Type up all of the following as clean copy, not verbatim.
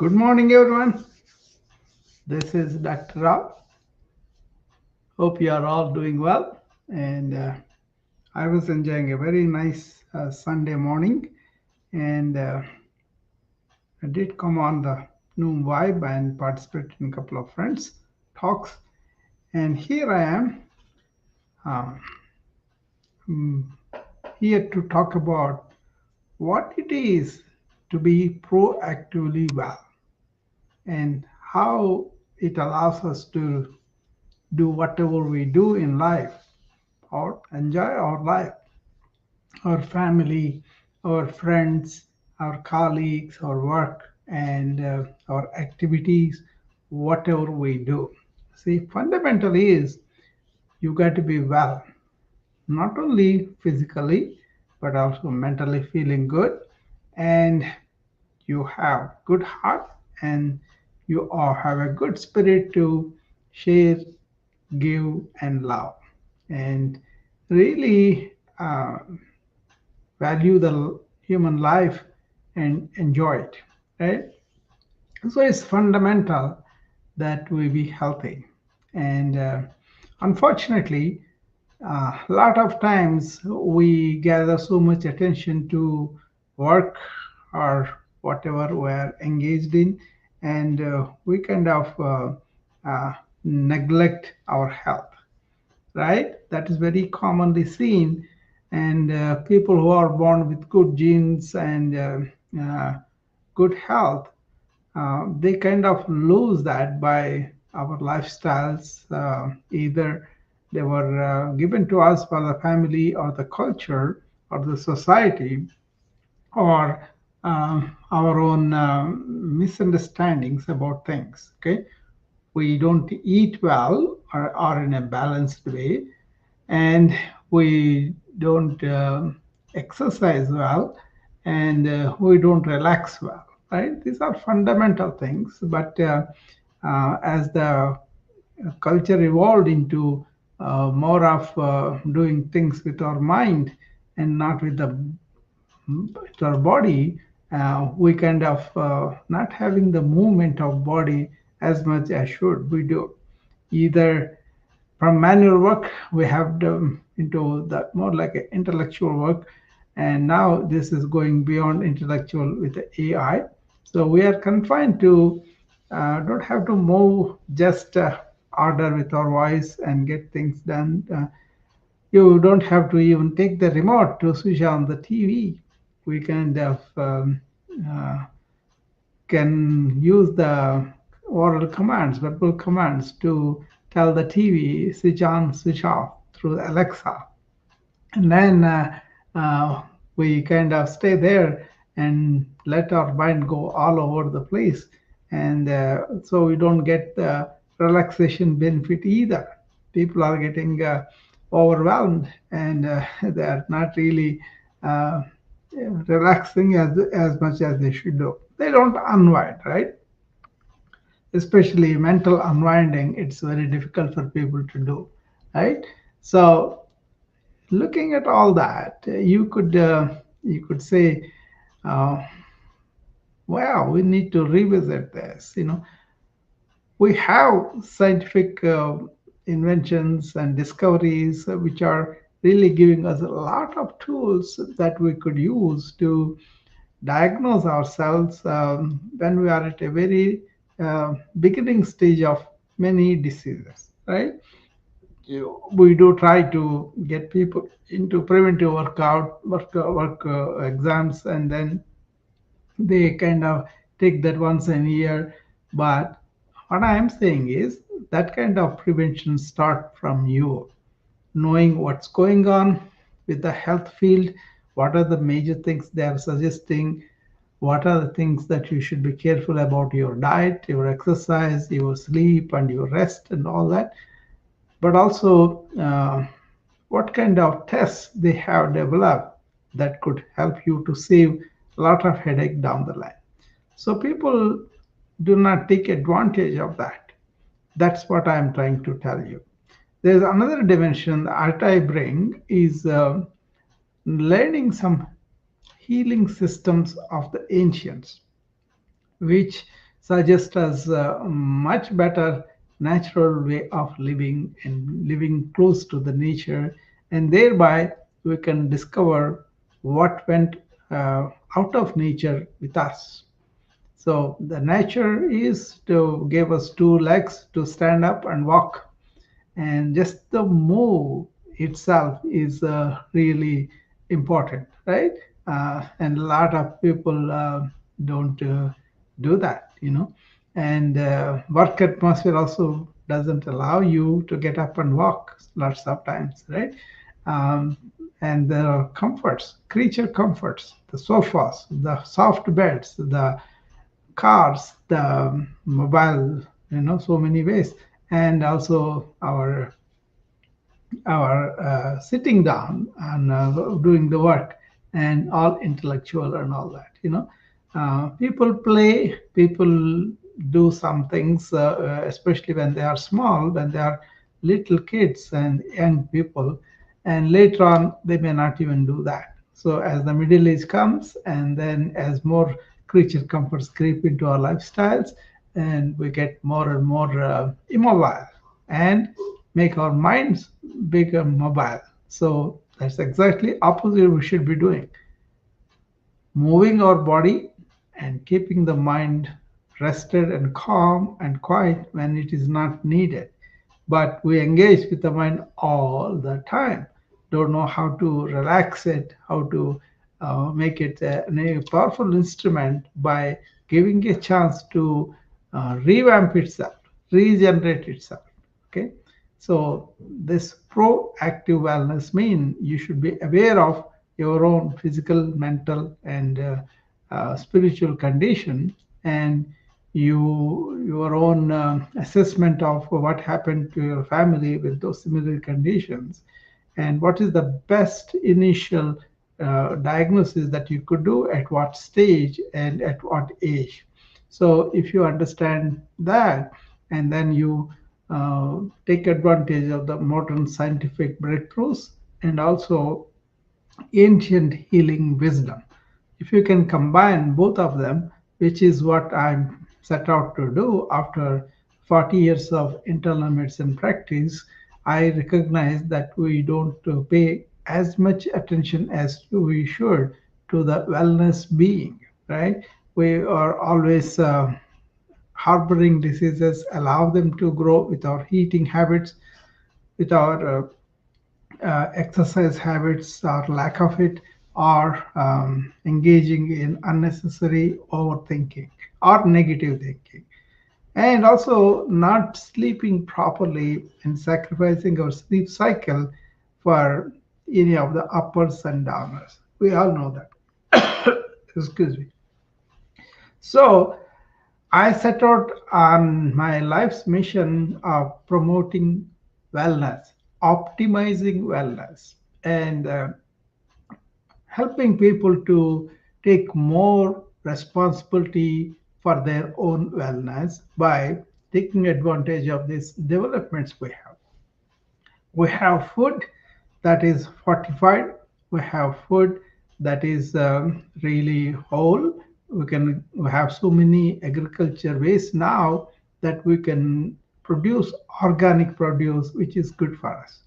Good morning, everyone. This is Dr. Rao. Hope you are all doing well. And I was enjoying a very nice Sunday morning, and I did come on the Noom Vibe and participate in a couple of friends' talks. And here I am, uh, mm, here to talk about what it is to be proactively well and how it allows us to do whatever we do in life or enjoy our life, our family, our friends, our colleagues, our work, and our activities, whatever we do. See, fundamentally is you got to be well, not only physically, but also mentally feeling good, and you have good heart, and you all have a good spirit to share, give, and love, and really value the human life and enjoy it, right? So it's fundamental that we be healthy. And unfortunately, a lot of times we gather so much attention to work or whatever we're engaged in, and we kind of neglect our health, right? That is very commonly seen. And people who are born with good genes and good health, they kind of lose that by our lifestyles. Either they were given to us by the family or the culture or the society, or our own misunderstandings about things. Okay, we don't eat well or in a balanced way, and we don't exercise well, and we don't relax well, right? These are fundamental things, but as the culture evolved into more of doing things with our mind and not with our body, we kind of not having the movement of body as much as should we do. Either from manual work we have into the more like a intellectual work, and now this is going beyond intellectual with the AI. So we are confined to don't have to move, just order with our voice and get things done. You don't have to even take the remote to switch on the TV. We kind of uh, can use the oral commands, verbal commands, to tell the TV switch on, switch off through Alexa. And then we kind of stay there and let our mind go all over the place. And so we don't get the relaxation benefit either. People are getting overwhelmed, and they're not really uh, relaxing as much as they should do. They don't unwind, right? Especially mental unwinding, it's very difficult for people to do, right? So looking at all that, you could say, uh, well, we need to revisit this. We have scientific inventions and discoveries which are really giving us a lot of tools that we could use to diagnose ourselves when we are at a very beginning stage of many diseases, right? We do try to get people into preventive work exams, and then they kind of take that once a year. But what I am saying is that kind of prevention start from you knowing what's going on with the health field, what are the major things they are suggesting, what are the things that you should be careful about: your diet, your exercise, your sleep, and your rest, and all that. But also what kind of tests they have developed that could help you to save a lot of headache down the line. So people do not take advantage of that. That's what I'm trying to tell you. There's another dimension that I bring is learning some healing systems of the ancients, which suggest us a much better natural way of living and living close to the nature, and thereby we can discover what went out of nature with us. So the nature is to give us two legs to stand up and walk, and just the move itself is really important, right? And a lot of people don't do that, and work atmosphere also doesn't allow you to get up and walk lots of times, right? um, and there are comforts, creature comforts, the sofas, the soft beds, the cars, the mobile, so many ways, and also our sitting down and doing the work, and all intellectual and all that. People play, people do some things, especially when they are small, when they are little kids and young people, and later on they may not even do that. So as the middle age comes, and then as more creature comforts creep into our lifestyles, and we get more and more immobile, and make our minds become mobile. So that's exactly opposite we should be doing, moving our body and keeping the mind rested and calm and quiet when it is not needed. But we engage with the mind all the time, don't know how to relax it, how to make it a powerful instrument by giving a chance to revamp itself, regenerate itself. Okay, so this proactive wellness means you should be aware of your own physical, mental, and spiritual condition, and your own assessment of what happened to your family with those similar conditions, and what is the best initial diagnosis that you could do at what stage and at what age. So if you understand that, and then you take advantage of the modern scientific breakthroughs and also ancient healing wisdom. If you can combine both of them, which is what I'm set out to do after 40 years of internal medicine practice, I recognize that we don't pay as much attention as we should to the wellness being, right? We are always harboring diseases, allow them to grow with our eating habits, with our exercise habits or lack of it, or engaging in unnecessary overthinking or negative thinking, and also not sleeping properly and sacrificing our sleep cycle for any of the uppers and downers. We all know that. Excuse me. So I set out on my life's mission of promoting wellness, optimizing wellness, and helping people to take more responsibility for their own wellness by taking advantage of these developments we have. We have food that is fortified, we have food that is really whole. We have so many agriculture ways now that we can produce organic produce, which is good for us.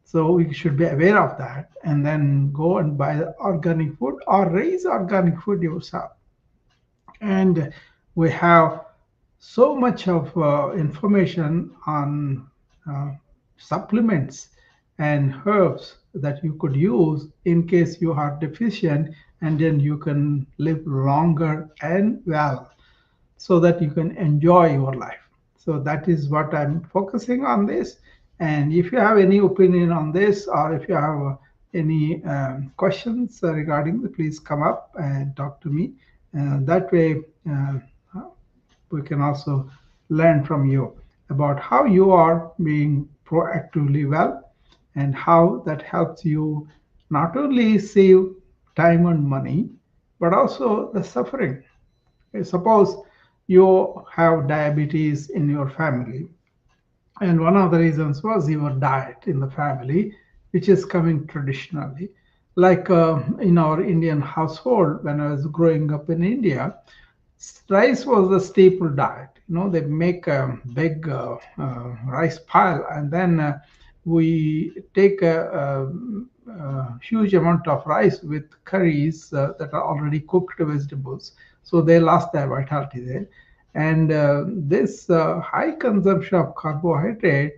So we should be aware of that, and then go and buy the organic food or raise organic food yourself. And we have so much of information on uh, supplements and herbs that you could use in case you are deficient, and then you can live longer and well, so that you can enjoy your life. So that is what I'm focusing on this. And if you have any opinion on this, or if you have any questions regarding it, please come up and talk to me. That way, we can also learn from you about how you are being proactively well, and how that helps you not only save time and money, but also the suffering. Suppose you have diabetes in your family, and one of the reasons was your diet in the family, which is coming traditionally. Like in our Indian household, when I was growing up in India, Rice was the staple diet. They make a big rice pile, and then we take a huge amount of rice with curries that are already cooked vegetables, so they lost their vitality there. And this high consumption of carbohydrate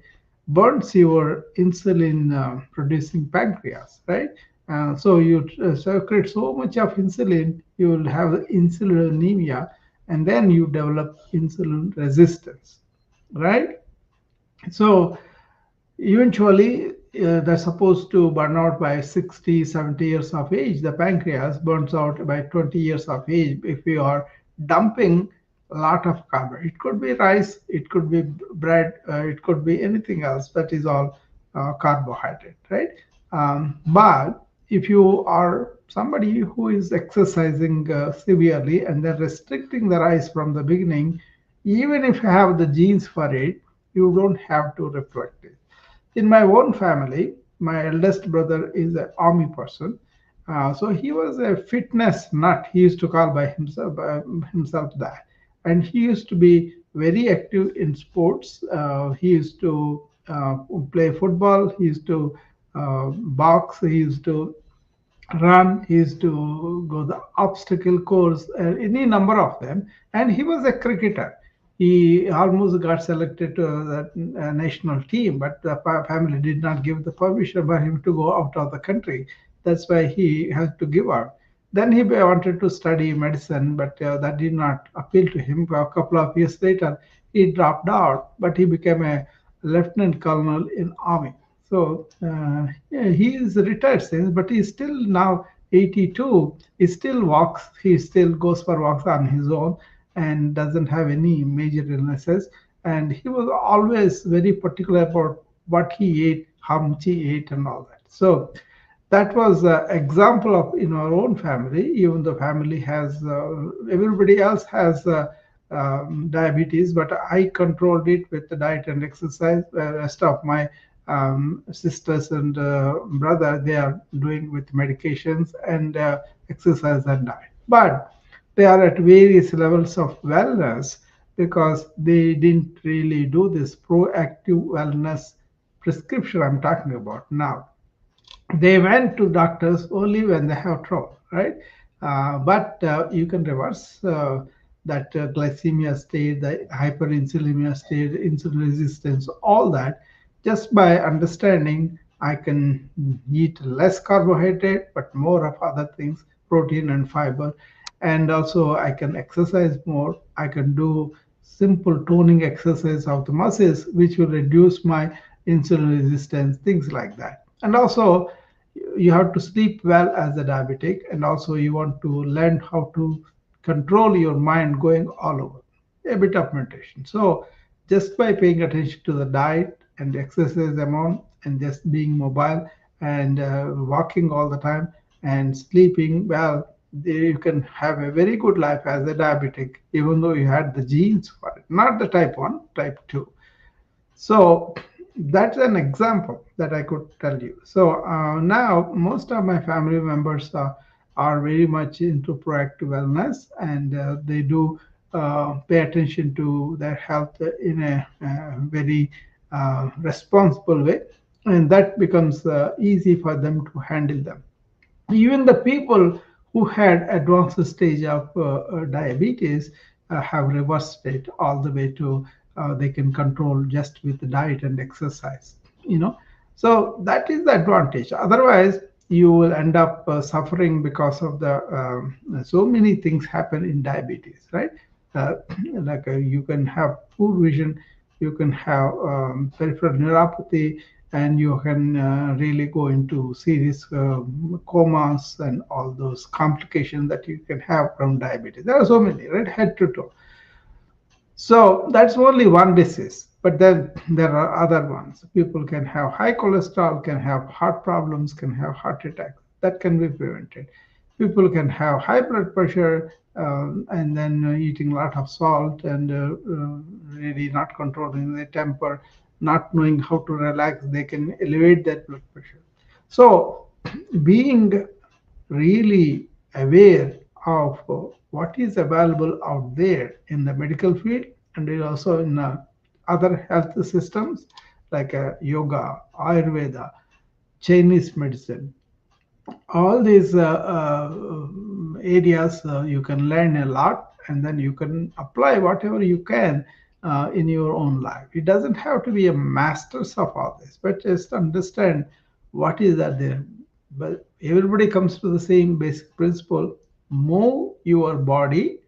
burns your insulin producing pancreas, right? So you secrete so much of insulin, you will have insulin anemia, and then you develop insulin resistance, right? So eventually, they're supposed to burn out by 60, 70 years of age. The pancreas burns out by 20 years of age if we are dumping a lot of carbon. It could be rice, it could be bread, it could be anything else that is all carbohydrate, right? But if you are somebody who is exercising severely and then restricting the rice from the beginning, even if you have the genes for it, you don't have to reflect it. In my own family, my eldest brother is an army person. So he was a fitness nut. He used to call by himself that, and he used to be very active in sports. He used to play football. He used to box. He used to run. He used to go the obstacle course, any number of them. And he was a cricketer. He almost got selected to the national team, but the family did not give the permission for him to go out of the country. That's why he had to give up. Then he wanted to study medicine, but that did not appeal to him. A couple of years later, he dropped out, but he became a lieutenant colonel in army. So yeah, he is retired since, but he's still now 82. He still walks. He still goes for walks on his own and doesn't have any major illnesses. And he was always very particular about what he ate, how much he ate, and all that. So that was an example of in our own family. Even the family has everybody else has diabetes, but I controlled it with the diet and exercise. The rest of my sisters and brother, they are doing with medications and exercise and diet. But they are at various levels of wellness because they didn't really do this proactive wellness prescription I'm talking about now. They went to doctors only when they have trouble, right? But you can reverse that glycemia state, the hyperinsulinemia state, insulin resistance, all that, just by understanding I can eat less carbohydrate but more of other things, protein and fiber, and also I can exercise more. I can do simple toning exercise of the muscles, which will reduce my insulin resistance, things like that. And also, you have to sleep well as a diabetic, and also you want to learn how to control your mind going all over, a bit of meditation. So just by paying attention to the diet and the exercise amount and just being mobile and walking all the time and sleeping well, you can have a very good life as a diabetic, even though you had the genes for it, not the type 1, type 2. So that's an example that I could tell you. So now most of my family members are very much into proactive wellness, and they do pay attention to their health in a very responsible way, and that becomes easy for them to handle them. Even the people who had advanced stage of diabetes have reversed it all the way to they can control just with the diet and exercise, you know. So that is the advantage. Otherwise, you will end up suffering because of the so many things happen in diabetes, right? uh, like you can have poor vision, you can have peripheral neuropathy, and you can really go into serious comas and all those complications that you can have from diabetes. There are so many, right? Head to toe. So that's only one disease, but then there are other ones. People can have high cholesterol, can have heart problems, can have heart attacks. That can be prevented. People can have high blood pressure and then eating a lot of salt and really not controlling their temper, not knowing how to relax. They can elevate that blood pressure. So being really aware of what is available out there in the medical field and also in other health systems like yoga, Ayurveda, Chinese medicine. All these areas you can learn a lot, and then you can apply whatever you can in your own life. It doesn't have to be a masters of all this, but just understand what is that there. But everybody comes to the same basic principle: move your body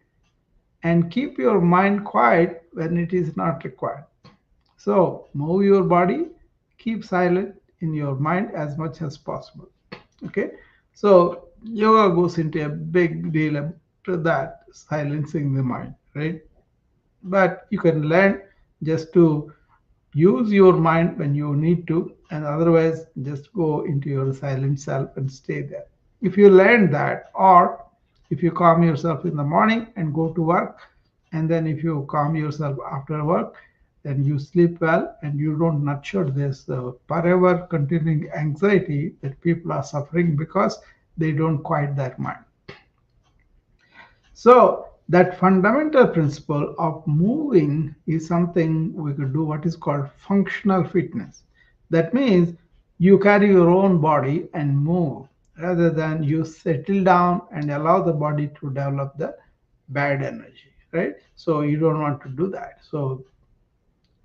and keep your mind quiet when it is not required. So move your body, keep silent in your mind as much as possible. Okay, so yoga goes into a big deal to that, silencing the mind, right? But you can learn just to use your mind when you need to, and otherwise just go into your silent self and stay there. If you learn that, or if you calm yourself in the morning and go to work, and then if you calm yourself after work, then you sleep well and you don't nurture this forever continuing anxiety that people are suffering because they don't quiet their mind. So that fundamental principle of moving is something we could do what is called functional fitness. That means you carry your own body and move rather than you settle down and allow the body to develop the bad energy, right? So you don't want to do that. So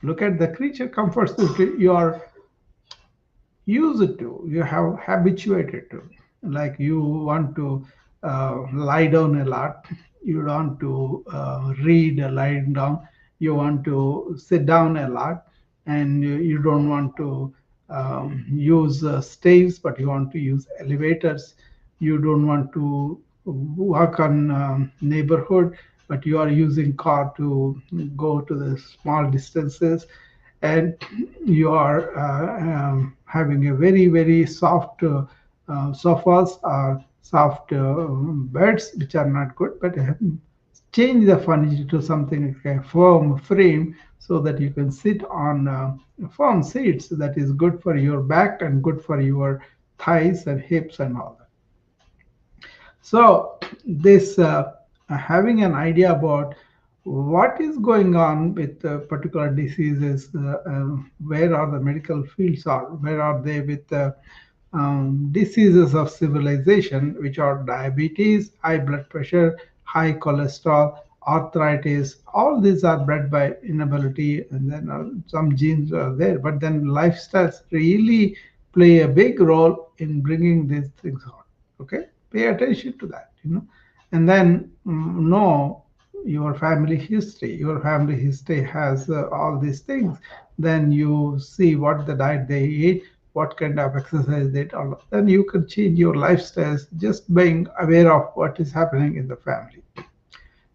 look at the creature comforts that you are used to, you have habituated to. Like you want to lie down a lot, you want to read lying down, you want to sit down a lot, and you don't want to use stairs, but you want to use elevators. You don't want to walk on neighborhood, but you are using car to go to the small distances, and you are having a very very soft sofas or soft beds which are not good, but change the furniture to something like a firm frame so that you can sit on firm seats that is good for your back and good for your thighs and hips and all that. So this having an idea about what is going on with particular diseases, where are the medical fields are, where are they with diseases of civilization, which are diabetes, high blood pressure, high cholesterol, arthritis. All these are bred by inability, and then some genes are there. But then lifestyles really play a big role in bringing these things on. Okay, pay attention to that, and then know your family history. Your family history has all these things. Then you see what the diet they eat, what kind of exercise they do. Then you can change your lifestyles just being aware of what is happening in the family.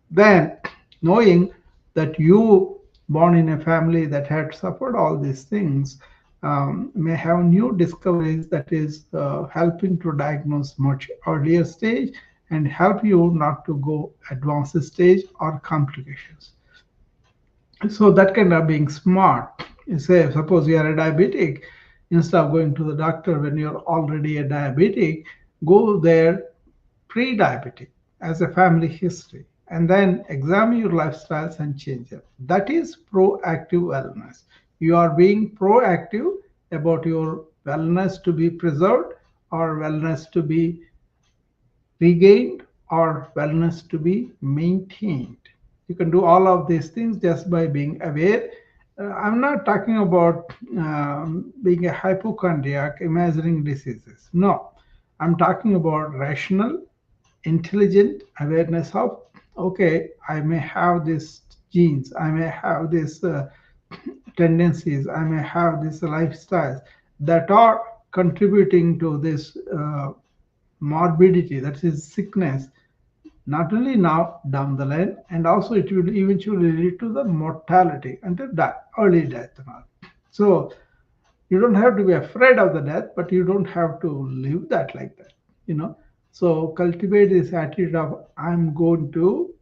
Then knowing that you born in a family that had suffered all these things may have new discoveries that is helping to diagnose much earlier stage and help you not to go advanced stage or complications. So that kind of being smart. You say, suppose you are a diabetic, instead of going to the doctor when you're already a diabetic, go there pre-diabetic as a family history, and then examine your lifestyles and change it. That is proactive wellness. You are being proactive about your wellness to be preserved or wellness to be regained or wellness to be maintained. You can do all of these things just by being aware. I'm not talking about being a hypochondriac, imagining diseases. No, I'm talking about rational, intelligent awareness of, okay, I may have these genes, I may have these tendencies, I may have these lifestyles that are contributing to this morbidity, that is sickness, not only now down the line, and also it will eventually lead to the mortality and the death, early death and all. So you don't have to be afraid of the death, but you don't have to live that like that, you know. So cultivate this attitude of I'm going to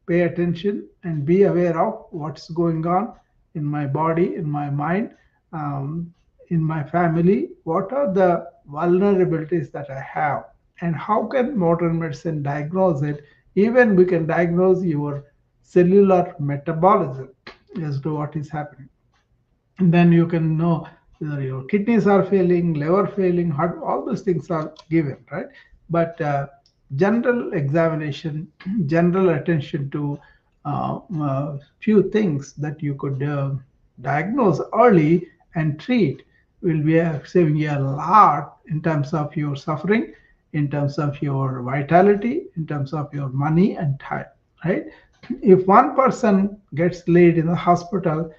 pay attention and be aware of what's going on in my body, in my mind, in my family. What are the vulnerabilities that I have, and how can modern medicine diagnose it Even we can diagnose your cellular metabolism as to what is happening. And then you can know whether your kidneys are failing, liver failing, heart, all those things are given, right? But general examination, general attention to few things that you could diagnose early and treat will be saving you a lot in terms of your suffering, in terms of your vitality, in terms of your money and time, right? If one person gets laid in the hospital,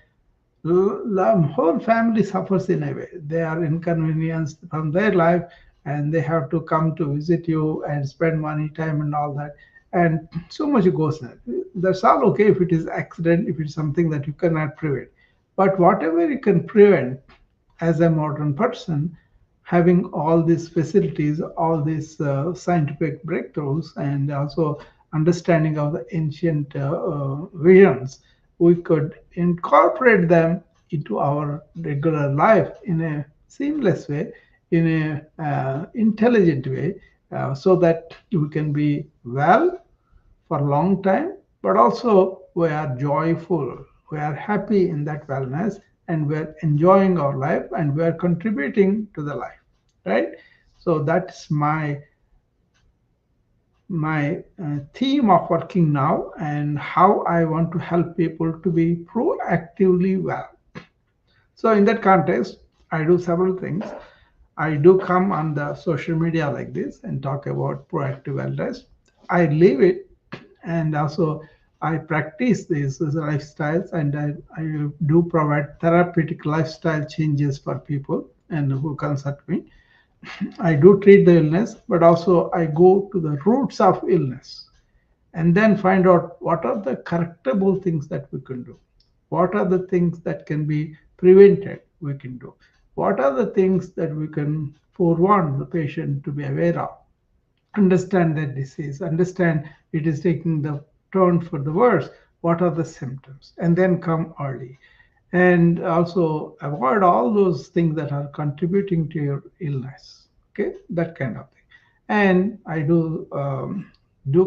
the whole family suffers in a way. They are inconvenienced from their life, and they have to come to visit you and spend money, time, and all that. And so much goes there. That's all okay if it is accident, if it's something that you cannot prevent. But whatever you can prevent as a modern person, having all these facilities, all these scientific breakthroughs, and also understanding of the ancient visions, we could incorporate them into our regular life in a seamless way, in a intelligent way, so that we can be well for a long time, but also we are joyful, we are happy in that wellness, and we're enjoying our life and we're contributing to the life, right? So that's my theme of working now, and how I want to help people to be proactively well. So in that context, I do several things. I do come on the social media like this and talk about proactive wellness. I live it, and also I practice these lifestyles, and I do provide therapeutic lifestyle changes for people and who consult me. I do treat the illness, but also I go to the roots of illness and then find out what are the correctable things that we can do. What are the things that can be prevented we can do? What are the things that we can forewarn the patient to be aware of? Understand their disease, understand it is taking the turn for the worse, what are the symptoms, and then come early. And also avoid all those things that are contributing to your illness. Okay, that kind of thing. And I do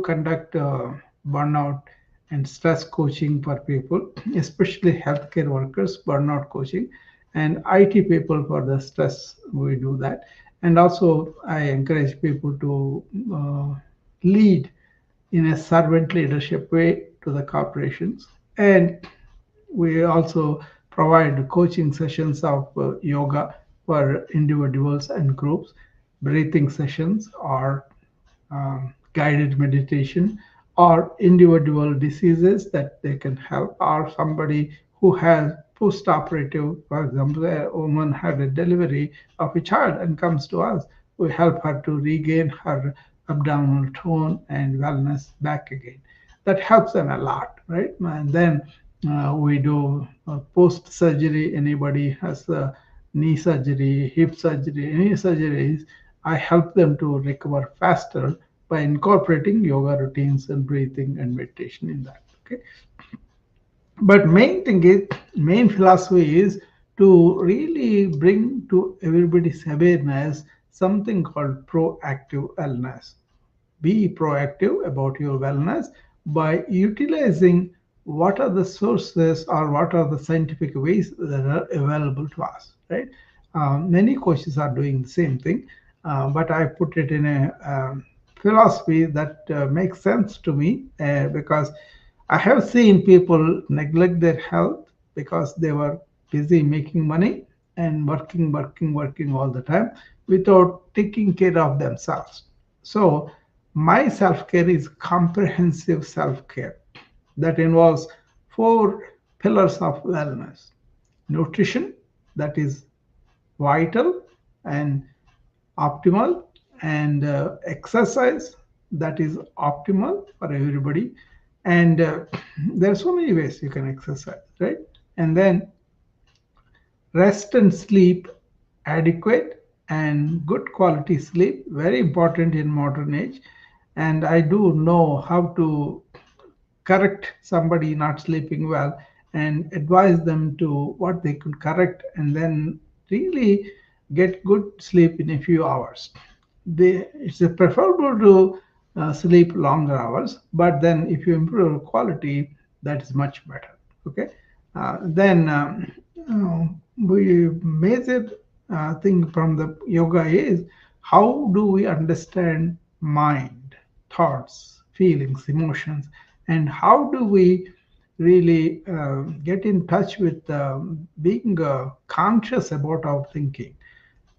conduct burnout and stress coaching for people, especially healthcare workers, burnout coaching, and IT people for the stress. We do that, and also I encourage people to lead in a servant leadership way to the corporations. And we also provide coaching sessions of yoga for individuals and groups, breathing sessions, or guided meditation, or individual diseases that they can help, or somebody who has post-operative, for example, a woman had a delivery of a child and comes to us. We help her to regain her abdominal tone and wellness back again. That helps them a lot, right? And then we do post-surgery. Anybody has knee surgery, hip surgery, any surgeries, I help them to recover faster by incorporating yoga routines and breathing and meditation in that. Okay, but main philosophy is to really bring to everybody's awareness something called proactive wellness. Be proactive about your wellness by utilizing what are the sources or what are the scientific ways that are available to us, right? Many coaches are doing the same thing, but I put it in a philosophy that makes sense to me, because I have seen people neglect their health because they were busy making money and working all the time without taking care of themselves. So my self-care is comprehensive self-care that involves four pillars of wellness: nutrition, that is vital and optimal, and exercise, that is optimal for everybody. And there are so many ways you can exercise, right? And then rest and sleep, adequate and good quality sleep, very important in modern age. And I do know how to correct somebody not sleeping well and advise them to what they could correct, and then really get good sleep in a few hours. It's preferable to sleep longer hours. But then if you improve your quality, that is much better. Okay. Then we major thing from the yoga is how do we understand mind, thoughts, feelings, emotions, and how do we really get in touch with being conscious about our thinking.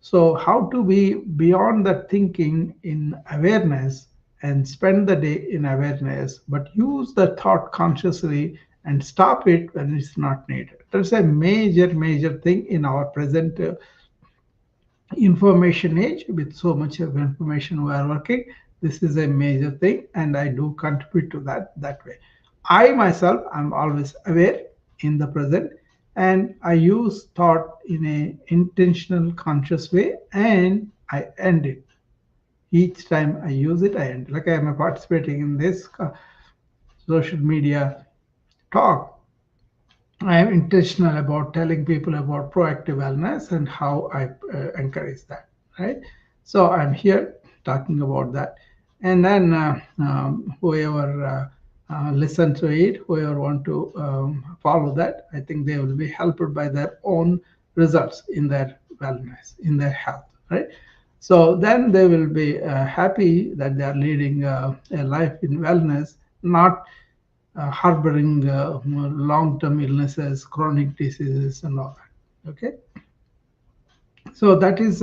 So, how to be beyond that thinking in awareness and spend the day in awareness, but use the thought consciously and stop it when it's not needed. That's a major, major thing in our present information age. With so much of information we are working, this is a major thing, and I do contribute to that way. I myself am always aware in the present, and I use thought in a intentional conscious way, and I end it each time I use it. I end, like I am participating in this social media talk. I am intentional about telling people about proactive wellness and how I encourage that, right? So I'm here talking about that. And then whoever listen to it, whoever want to follow that, I think they will be helped by their own results in their wellness, in their health, right? So then they will be happy that they are leading a life in wellness, not harboring long-term illnesses, chronic diseases, and all that. Okay, so that is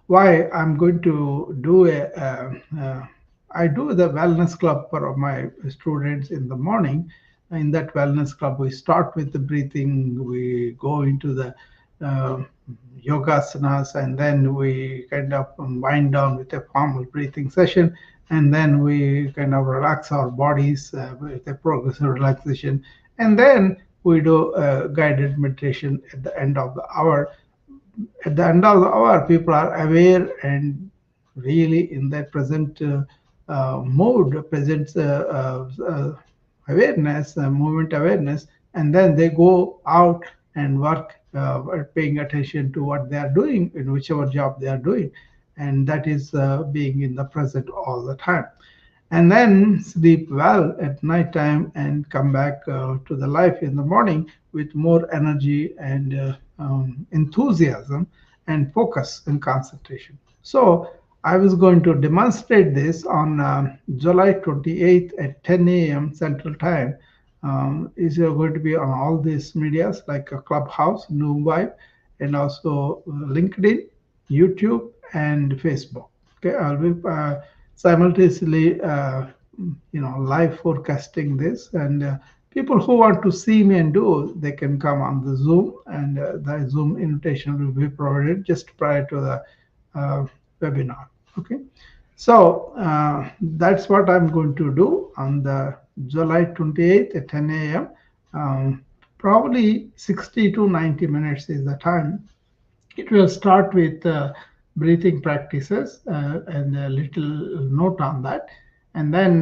why I'm going to do I do the wellness club for my students in the morning. In that wellness club, we start with the breathing, we go into the uh, yoga asanas, and then we kind of wind down with a formal breathing session, and then we kind of relax our bodies with a progressive relaxation, and then we do guided meditation at the end of the hour. At the end of the hour, people are aware and really in their present mode, present awareness, movement awareness, and then they go out and work, paying attention to what they are doing in whichever job they are doing, and that is being in the present all the time, and then sleep well at night time and come back to the life in the morning with more energy and enthusiasm and focus and concentration. So I was going to demonstrate this on July 28th at 10 a.m. Central Time. Is going to be on all these medias like a Clubhouse, New Vibe, and also LinkedIn, YouTube, and Facebook. Okay, I'll be simultaneously, live forecasting this, and people who want to see me and do, they can come on the Zoom, and the Zoom invitation will be provided just prior to the uh, webinar. Okay, so that's what I'm going to do on the July 28th at 10 a.m. Probably 60 to 90 minutes is the time. It will start with breathing practices and a little note on that. And then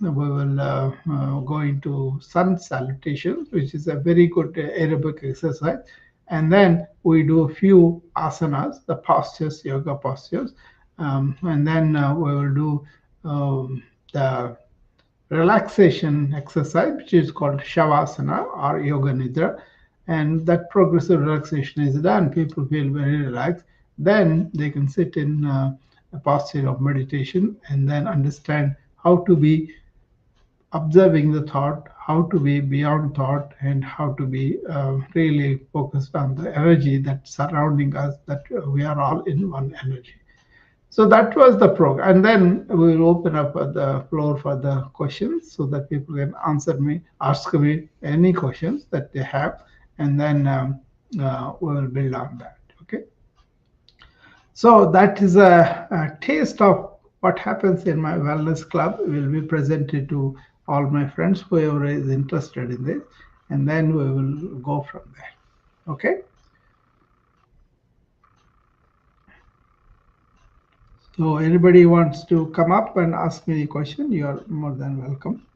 we will go into sun salutations, which is a very good aerobic exercise. And then we do a few asanas, the postures, yoga postures. And then we will do the relaxation exercise, which is called Shavasana or Yoga Nidra. And that progressive relaxation is done, people feel very relaxed. Then they can sit in a posture of meditation and then understand how to be observing the thought, how to be beyond thought, and how to be really focused on the energy that's surrounding us, that we are all in one energy. So that was the program. And then we will open up the floor for the questions so that people can ask me any questions that they have, and then we will build on that. Okay. So that is a taste of what happens in my wellness club. Will be presented to all my friends, whoever is interested in this, and then we will go from there. Okay. So anybody wants to come up and ask me a question, you are more than welcome.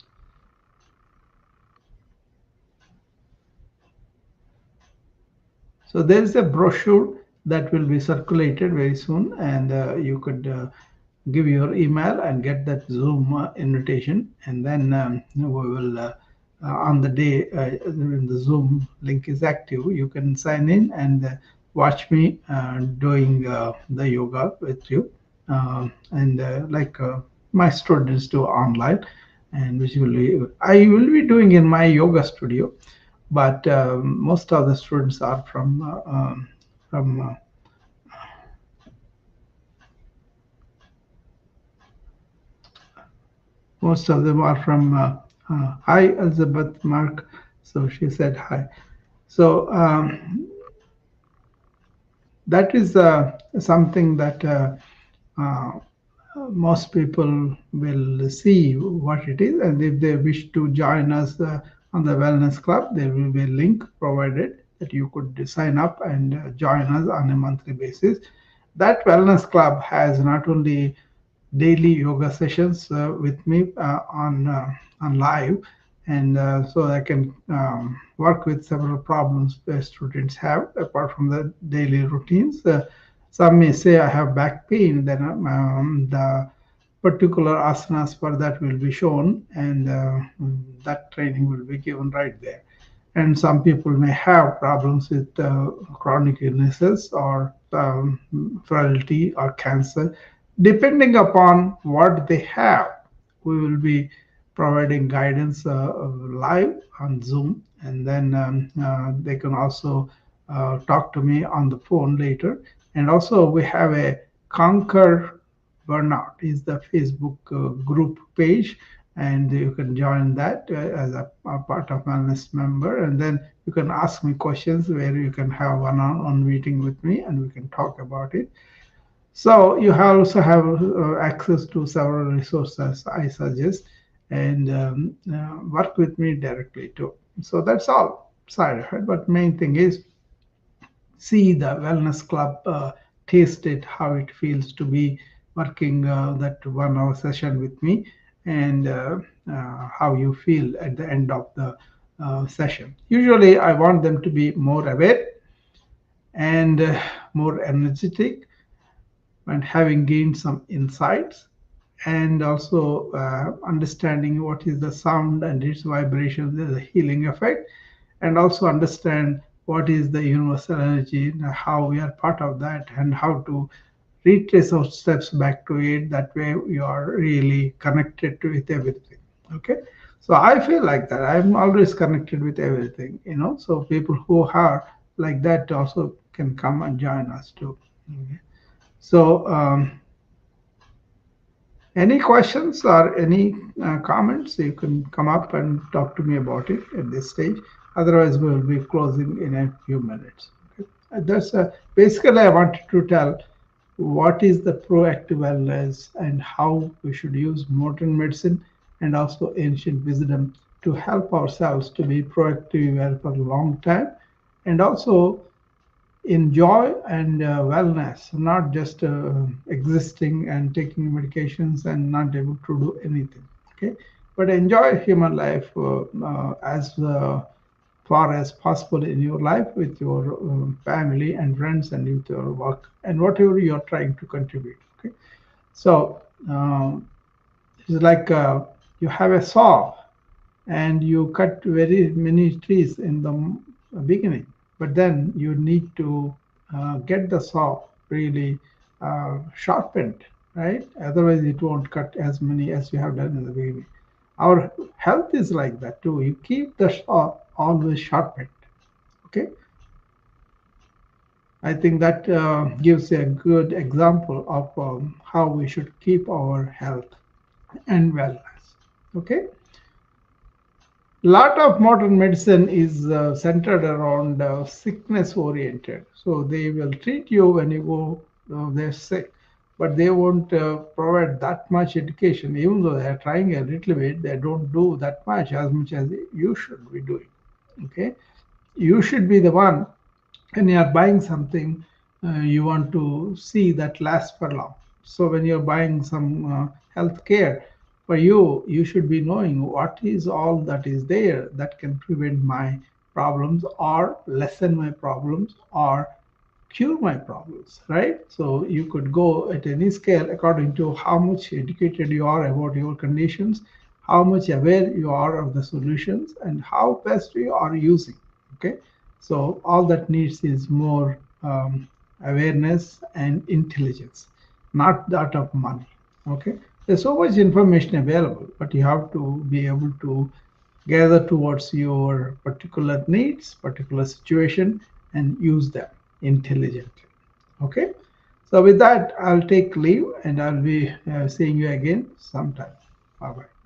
So there is a brochure that will be circulated very soon, and you could give your email and get that Zoom invitation, and then we will on the day when the Zoom link is active, you can sign in and watch me doing the yoga with you, and like my students do online, and which will be I will be doing in my yoga studio, but most of the students are from most of them are from hi Elizabeth Mark. So she said hi. So that is something that uh, most people will see what it is, and if they wish to join us on the Wellness Club, there will be a link provided that you could sign up and join us on a monthly basis. That Wellness Club has not only daily yoga sessions with me on live, and so I can work with several problems that students have apart from the daily routines. Some may say I have back pain, then the particular asanas for that will be shown, and that training will be given right there. And some people may have problems with chronic illnesses or frailty or cancer. Depending upon what they have, we will be providing guidance live on Zoom, and then they can also talk to me on the phone later. And also, we have a Conquer Burnout is the Facebook group page, and you can join that as a part of wellness member, and then you can ask me questions where you can have one-on-one meeting with me and we can talk about it. So you also have access to several resources I suggest, and work with me directly too. So that's all side effect, but main thing is see the wellness club, taste it, how it feels to be working that 1 hour session with me, and how you feel at the end of the session. Usually, I want them to be more aware and more energetic and having gained some insights, and also understanding what is the sound and its vibration, the healing effect, and also understand what is the universal energy and how we are part of that, and how to retrace our steps back to it. That way you are really connected to with everything. Okay, so I feel like that I'm always connected with everything, so people who are like that also can come and join us too. Okay. So any questions or any comments, you can come up and talk to me about it at this stage. Otherwise, we will be closing in a few minutes. Okay? That's basically I wanted to tell what is the proactive wellness and how we should use modern medicine and also ancient wisdom to help ourselves to be proactive well for a long time, and also enjoy and wellness, not just existing and taking medications and not able to do anything. Okay, but enjoy human life as far as possible in your life with your family and friends and with your work and whatever you are trying to contribute. Okay, so it's like you have a saw and you cut very many trees in the beginning, but then you need to get the saw really sharpened, right? Otherwise, it won't cut as many as you have done in the beginning. Our health is like that too. You keep the saw always sharpened. Okay, I think that gives a good example of how we should keep our health and wellness. Okay. Lot of modern medicine is centered around sickness oriented, so they will treat you when you go they're sick, but they won't provide that much education. Even though they're trying a little bit, they don't do that much as you should be doing. Okay, you should be the one when you are buying something, you want to see that lasts for long. So when you're buying some health care for you, you should be knowing what is all that is there that can prevent my problems or lessen my problems or cure my problems, right? So you could go at any scale according to how much educated you are about your conditions, how much aware you are of the solutions, and how best you are using. Okay, so all that needs is more awareness and intelligence, not that of money. Okay, there's so much information available, but you have to be able to gather towards your particular needs, particular situation, and use them intelligently. Okay, so with that, I'll take leave and I'll be seeing you again sometime. Bye bye.